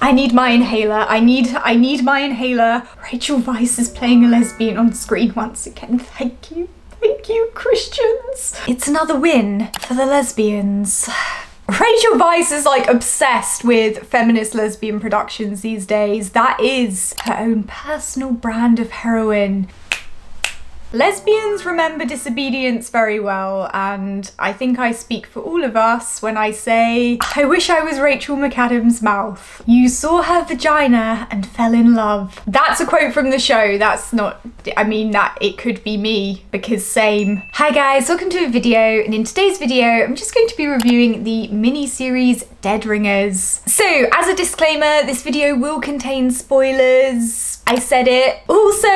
I need my inhaler. I need my inhaler. Rachel Weisz is playing a lesbian on screen once again. Thank you. Thank you, Christians. It's another win for the lesbians. Rachel Weisz is like obsessed with feminist lesbian productions these days. That is her own personal brand of heroin. Lesbians remember disobedience very well, and I think I speak for all of us when I say, I wish I was Rachel McAdams' mouth. You saw her vagina and fell in love. That's a quote from the show. That's not, I mean, that it could be me, because same. Hi guys, welcome to a video, and in today's video, I'm just going to be reviewing the mini-series Dead Ringers. So, as a disclaimer, this video will contain spoilers. I said it. Also,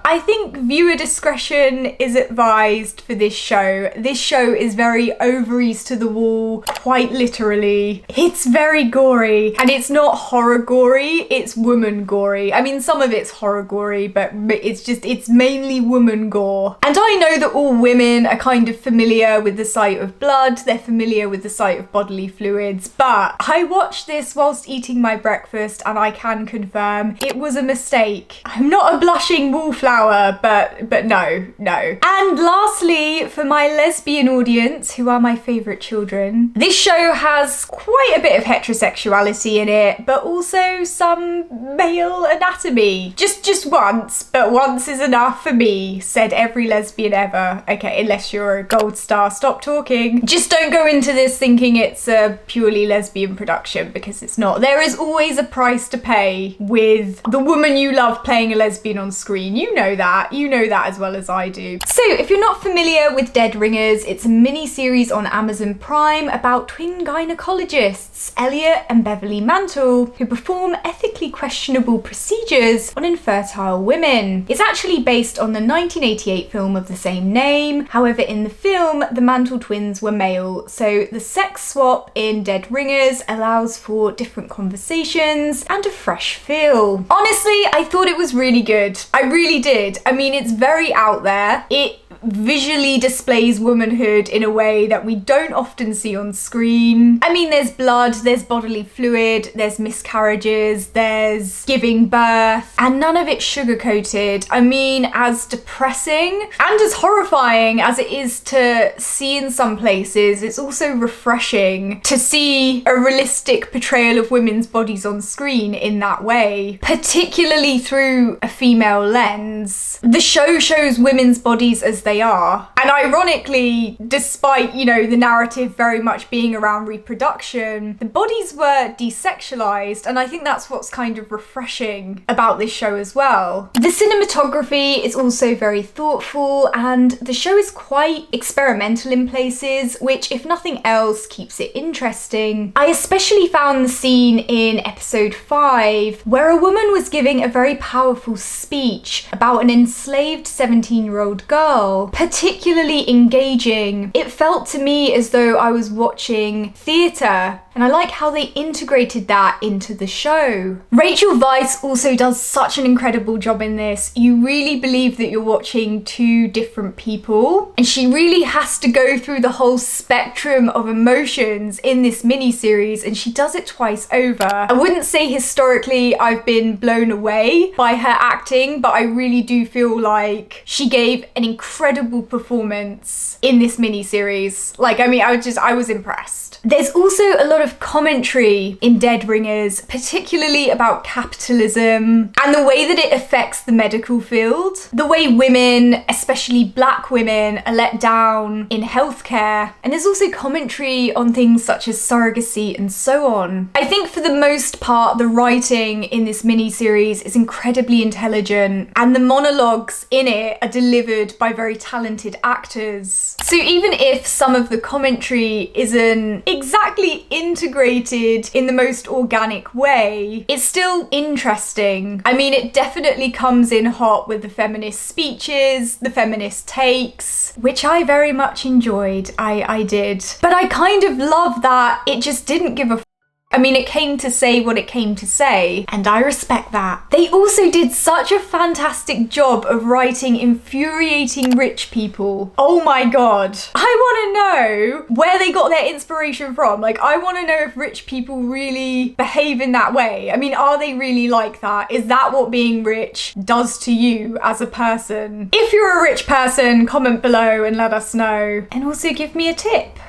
I think viewer discretion is advised for this show. This show is very ovaries to the wall, quite literally. It's very gory, and it's not horror gory, it's woman gory. I mean, some of it's horror gory, but it's mainly woman gore. And I know that all women are kind of familiar with the sight of blood, they're familiar with the sight of bodily fluids, but I watched this whilst eating my breakfast, and I can confirm it was a mistake. I'm not a blushing wallflower, but no. And lastly, for my lesbian audience, who are my favourite children, this show has quite a bit of heterosexuality in it, but also some male anatomy. Just once, but once is enough for me, said every lesbian ever. Okay, unless you're a gold star, stop talking. Just don't go into this thinking it's a purely lesbian production, because it's not. There is always a price to pay with the woman you love playing a lesbian on screen. You know that as well as I do. So if you're not familiar with Dead Ringers, it's a mini-series on Amazon Prime about twin gynecologists, Elliot and Beverly Mantle, who perform ethically questionable procedures on infertile women. It's actually based on the 1988 film of the same name. However, in the film, the Mantle twins were male, so the sex swap in Dead Ringers allows for different conversations and a fresh feel. Honestly, I thought it was really good. I really did. I mean, it's very out there. It visually displays womanhood in a way that we don't often see on screen. I mean, there's blood, there's bodily fluid, there's miscarriages, there's giving birth, and none of it sugar-coated. I mean, as depressing and as horrifying as it is to see in some places, it's also refreshing to see a realistic portrayal of women's bodies on screen in that way, particularly through a female lens. The show shows women's bodies as they are, and ironically, despite, you know, the narrative very much being around reproduction, the bodies were desexualized, and I think that's what's kind of refreshing about this show as well. The cinematography is also very thoughtful, and the show is quite experimental in places, which, if nothing else, keeps it interesting. I especially found the scene in episode 5 where a woman was giving a very powerful speech about an enslaved 17-year-old girl particularly engaging. It felt to me as though I was watching theatre, and I like how they integrated that into the show. Rachel Weisz also does such an incredible job in this. You really believe that you're watching two different people, and she really has to go through the whole spectrum of emotions in this mini-series, and she does it twice over. I wouldn't say historically I've been blown away by her acting, but I really do feel like she gave an incredible performance in this mini-series. Like, I mean, I was impressed. There's also a lot of commentary in Dead Ringers, particularly about capitalism and the way that it affects the medical field, the way women, especially black women, are let down in healthcare, and there's also commentary on things such as surrogacy and so on. I think for the most part, the writing in this mini-series is incredibly intelligent, and the monologues in it are delivered by very talented actors. So even if some of the commentary isn't exactly integrated in the most organic way, it's still interesting. I mean, it definitely comes in hot with the feminist speeches, the feminist takes, which I very much enjoyed. I did. But I kind of love that it just didn't give a I mean, it came to say what it came to say, and I respect that. They also did such a fantastic job of writing infuriating rich people. Oh my god. I want to know where they got their inspiration from. Like, I want to know if rich people really behave in that way. I mean, are they really like that? Is that what being rich does to you as a person? If you're a rich person, comment below and let us know. And also give me a tip.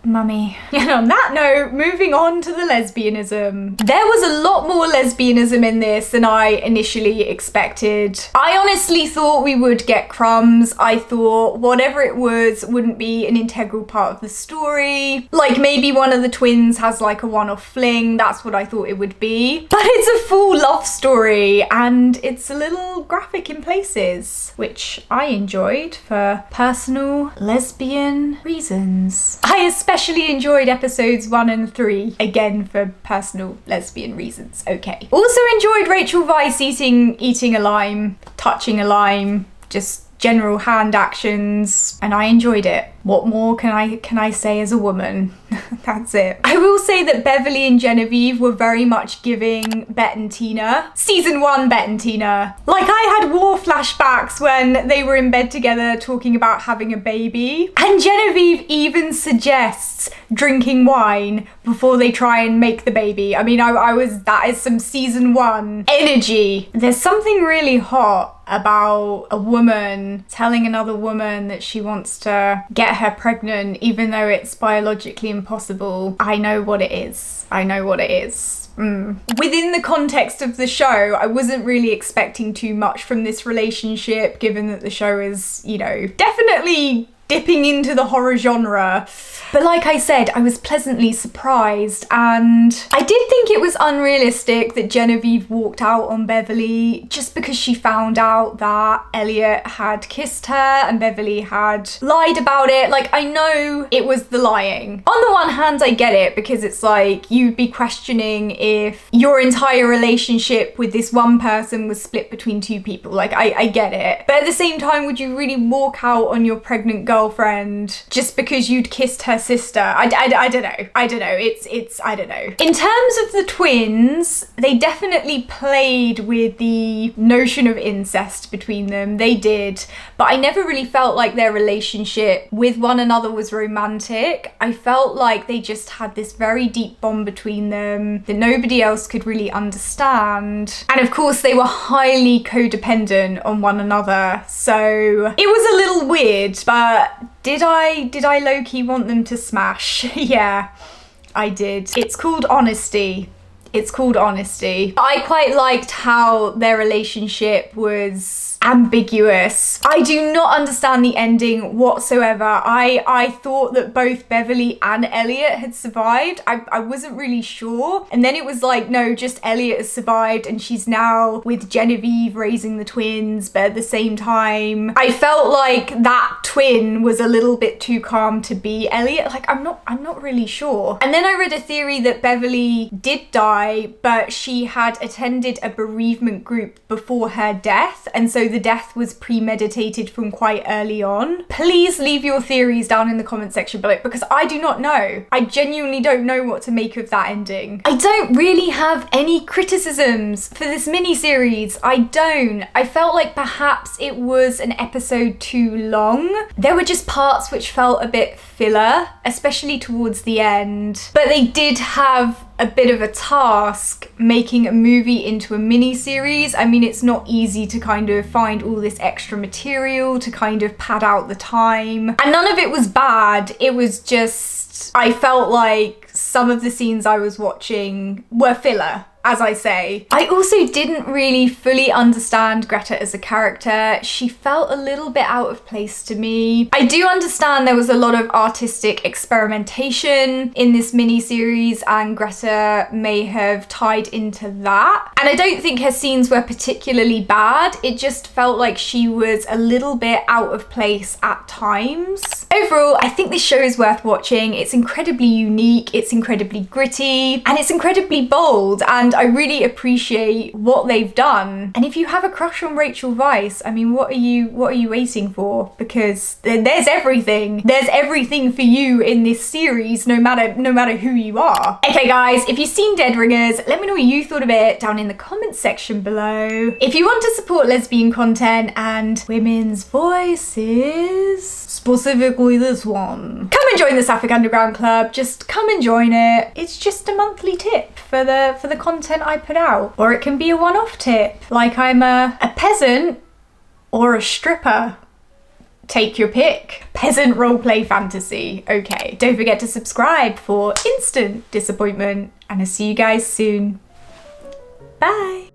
Mummy. And on that note, moving on to the lesbianism. There was a lot more lesbianism in this than I initially expected. I honestly thought we would get crumbs. I thought whatever it was wouldn't be an integral part of the story. Like maybe one of the twins has like a one-off fling. That's what I thought it would be. But it's a full love story and it's a little graphic in places, which I enjoyed for personal lesbian reasons. I especially enjoyed episodes 1 and 3, again for personal lesbian reasons, okay. Also enjoyed Rachel Weisz eating a lime, touching a lime, just general hand actions, and I enjoyed it. What more can I say as a woman? That's it. I will say that Beverly and Genevieve were very much giving Bet and Tina. Season 1 Bet and Tina. Like I had war flashbacks when they were in bed together talking about having a baby. And Genevieve even suggests drinking wine before they try and make the baby. I mean, that is some season 1 energy. There's something really hot about a woman telling another woman that she wants to get her pregnant even though it's biologically impossible. I know what it is. I know what it is. Within the context of the show, I wasn't really expecting too much from this relationship, given that the show is, you know, definitely dipping into the horror genre. But like I said, I was pleasantly surprised, and I did think it was unrealistic that Genevieve walked out on Beverly just because she found out that Elliot had kissed her and Beverly had lied about it. Like, I know it was the lying. On the one hand, I get it, because it's like you'd be questioning if your entire relationship with this one person was split between 2 people. Like, I get it. But at the same time, would you really walk out on your pregnant girlfriend just because you'd kissed her sister? I don't know. I don't know. It's I don't know. In terms of the twins, they definitely played with the notion of incest between them. They did. But I never really felt like their relationship with one another was romantic. I felt like they just had this very deep bond between them that nobody else could really understand. And of course, they were highly codependent on one another. So it was a little weird, but did I low-key want them to smash? Yeah, I did. It's called honesty. It's called honesty. I quite liked how their relationship was ambiguous. I do not understand the ending whatsoever. I thought that both Beverly and Elliot had survived. I wasn't really sure. And then it was like, no, just Elliot has survived and she's now with Genevieve raising the twins. But at the same time, I felt like that twin was a little bit too calm to be Elliot. Like, I'm not really sure. And then I read a theory that Beverly did die, but she had attended a bereavement group before her death. And so the death was premeditated from quite early on. Please leave your theories down in the comment section below, because I do not know. I genuinely don't know what to make of that ending. I don't really have any criticisms for this mini-series. I don't. I felt like perhaps it was an episode too long. There were just parts which felt a bit filler, especially towards the end. But they did have a bit of a task making a movie into a mini-series. I mean, it's not easy to kind of find all this extra material to kind of pad out the time. And none of it was bad. It was just, I felt like some of the scenes I was watching were filler, as I say. I also didn't really fully understand Greta as a character. She felt a little bit out of place to me. I do understand there was a lot of artistic experimentation in this mini-series, and Greta may have tied into that. And I don't think her scenes were particularly bad. It just felt like she was a little bit out of place at times. Overall, I think this show is worth watching. It's incredibly unique, it's incredibly gritty, and it's incredibly bold. And and I really appreciate what they've done. And if you have a crush on Rachel Weisz, I mean, what are you waiting for? Because there's everything. There's everything for you in this series, no matter who you are. Okay guys, if you've seen Dead Ringers, let me know what you thought of it down in the comments section below. If you want to support lesbian content and women's voices, specifically this one, come and join the Sapphic Underground Club. Just come and join it. It's just a monthly tip for the content I put out. Or it can be a one-off tip, like I'm a peasant or a stripper. Take your pick. Peasant roleplay fantasy. Okay, don't forget to subscribe for instant disappointment, and I'll see you guys soon. Bye.